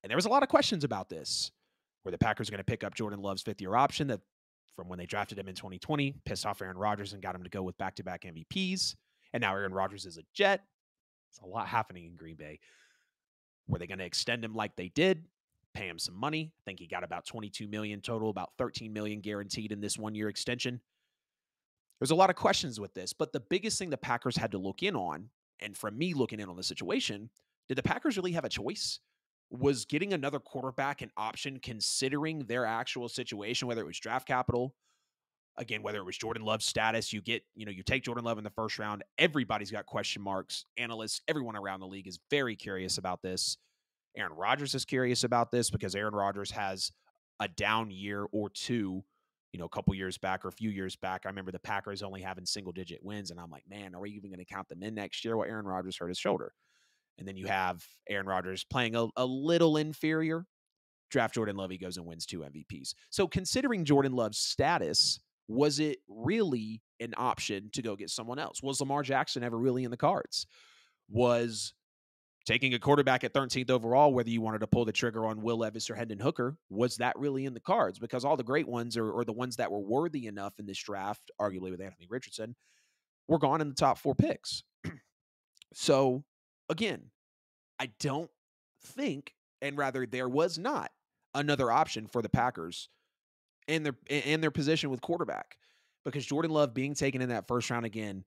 And there was a lot of questions about this. Were the Packers going to pick up Jordan Love's fifth-year option that from when they drafted him in 2020, pissed off Aaron Rodgers and got him to go with back-to-back MVPs, and now Aaron Rodgers is a Jet. It's a lot happening in Green Bay. Were they going to extend him like they did? Pay him some money. I think he got about $22 million total, about $13 million guaranteed in this one-year extension. There's a lot of questions with this, but the biggest thing the Packers had to look in on, and from me looking in on the situation, did the Packers really have a choice? Was getting another quarterback an option considering their actual situation, whether it was draft capital, again, whether it was Jordan Love's status, you take Jordan Love in the first round. Everybody's got question marks. Analysts, everyone around the league is very curious about this. Aaron Rodgers is curious about this because Aaron Rodgers has a down year or two, a couple years back or a few years back. I remember the Packers only having single-digit wins, and I'm like, man, are we even going to count them in next year? Well, Aaron Rodgers hurt his shoulder. And then you have Aaron Rodgers playing a little inferior. Draft Jordan Love, he goes and wins 2 MVPs. So considering Jordan Love's status, was it really an option to go get someone else? Was Lamar Jackson ever really in the cards? Was taking a quarterback at 13th overall, whether you wanted to pull the trigger on Will Levis or Hendon Hooker, was that really in the cards? Because all the great ones or the ones that were worthy enough in this draft, arguably with Anthony Richardson, were gone in the top 4 picks. So again, I don't think, and rather there was not another option for the Packers and their position with quarterback, because Jordan Love being taken in that first round again,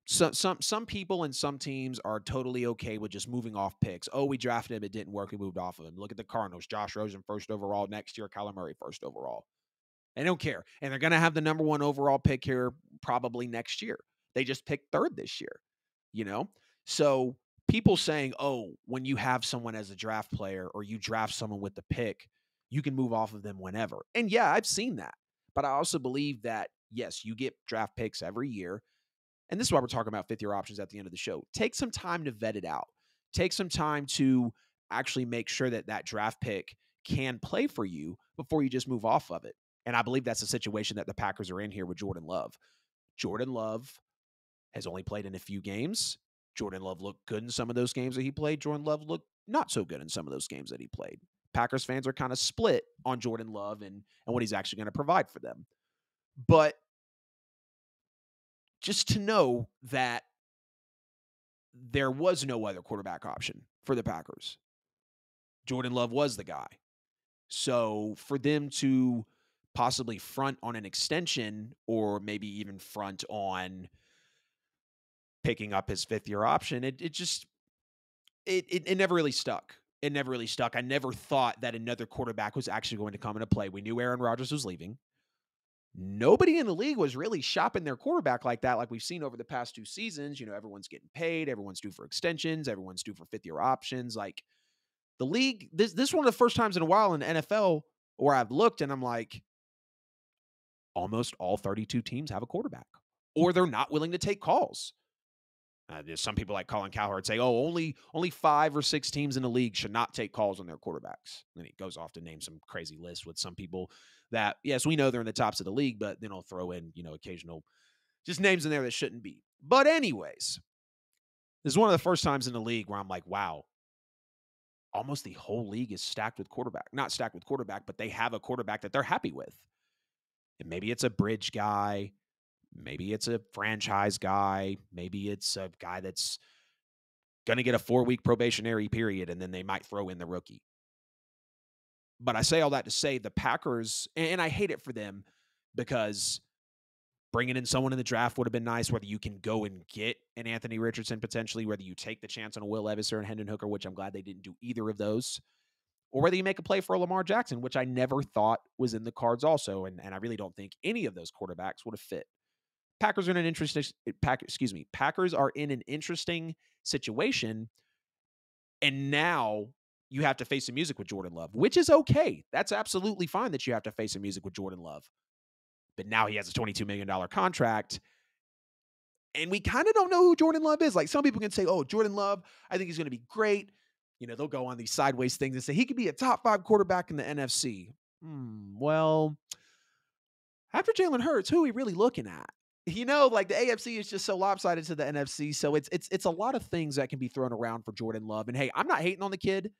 some people and some teams are totally okay with just moving off picks. Oh, we drafted him, it didn't work, we moved off of him. Look at the Cardinals, Josh Rosen first overall next year, Kyler Murray first overall. They don't care, and they're going to have the number 1 overall pick here probably next year. They just picked 3rd this year, So people saying, oh, when you have someone as a draft player or you draft someone with the pick, you can move off of them whenever. And yeah, I've seen that. But I also believe that, yes, you get draft picks every year. And this is why we're talking about 5th-year options at the end of the show. Take some time to vet it out. Take some time to actually make sure that that draft pick can play for you before you just move off of it. And I believe that's the situation that the Packers are in here with Jordan Love. Jordan Love has only played in a few games. Jordan Love looked good in some of those games that he played. Jordan Love looked not so good in some of those games that he played. Packers fans are kind of split on Jordan Love and what he's actually going to provide for them. But just to know that there was no other quarterback option for the Packers. Jordan Love was the guy. So for them to possibly front on an extension or maybe even front on picking up his 5th-year option, it never really stuck. It never really stuck. I never thought that another quarterback was actually going to come into play. We knew Aaron Rodgers was leaving. Nobody in the league was really shopping their quarterback like that, like we've seen over the past 2 seasons. Everyone's getting paid. Everyone's due for extensions. Everyone's due for 5th-year options. Like the league, this is one of the first times in a while in the NFL where I've looked and I'm like, almost all 32 teams have a quarterback, or they're not willing to take calls. There's some people like Colin Cowherd say, oh, only 5 or 6 teams in the league should not take calls on their quarterbacks. And he goes off to name some crazy list with some people that, yes, we know they're in the tops of the league, but then he'll throw in, occasional just names in there that shouldn't be. But anyways, this is one of the first times in the league where I'm like, wow, almost the whole league is stacked with quarterback. Not stacked with quarterback, but they have a quarterback that they're happy with. And maybe it's a bridge guy. Maybe it's a franchise guy. Maybe it's a guy that's going to get a 4-week probationary period, and then they might throw in the rookie. But I say all that to say the Packers, and I hate it for them because bringing in someone in the draft would have been nice, whether you can go and get an Anthony Richardson potentially, whether you take the chance on a Will Levis or a Hendon Hooker, which I'm glad they didn't do either of those, or whether you make a play for a Lamar Jackson, which I never thought was in the cards also, and I really don't think any of those quarterbacks would have fit. Packers are in an interesting situation, and now you have to face some music with Jordan Love, which is okay. That's absolutely fine that you have to face some music with Jordan Love. But now he has a $22 million contract, and we kind of don't know who Jordan Love is. Like some people can say, oh, Jordan Love, I think he's going to be great. They'll go on these sideways things and say he could be a top 5 quarterback in the NFC. Well, after Jalen Hurts, who are we really looking at? Like the AFC is just so lopsided to the NFC. So it's a lot of things that can be thrown around for Jordan Love. And hey, I'm not hating on the kid.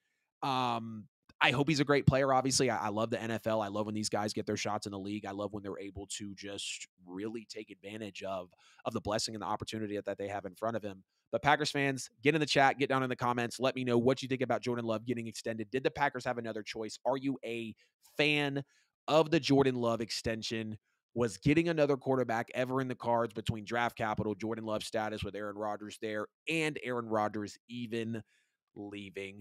I hope he's a great player. Obviously, I love the NFL. I love when these guys get their shots in the league. I love when they're able to just really take advantage of the blessing and the opportunity that they have in front of him. But Packers fans, get in the chat, get down in the comments. Let me know what you think about Jordan Love getting extended. Did the Packers have another choice? Are you a fan of the Jordan Love extension? Was getting another quarterback ever in the cards between draft capital, Jordan Love status with Aaron Rodgers there, and Aaron Rodgers even leaving?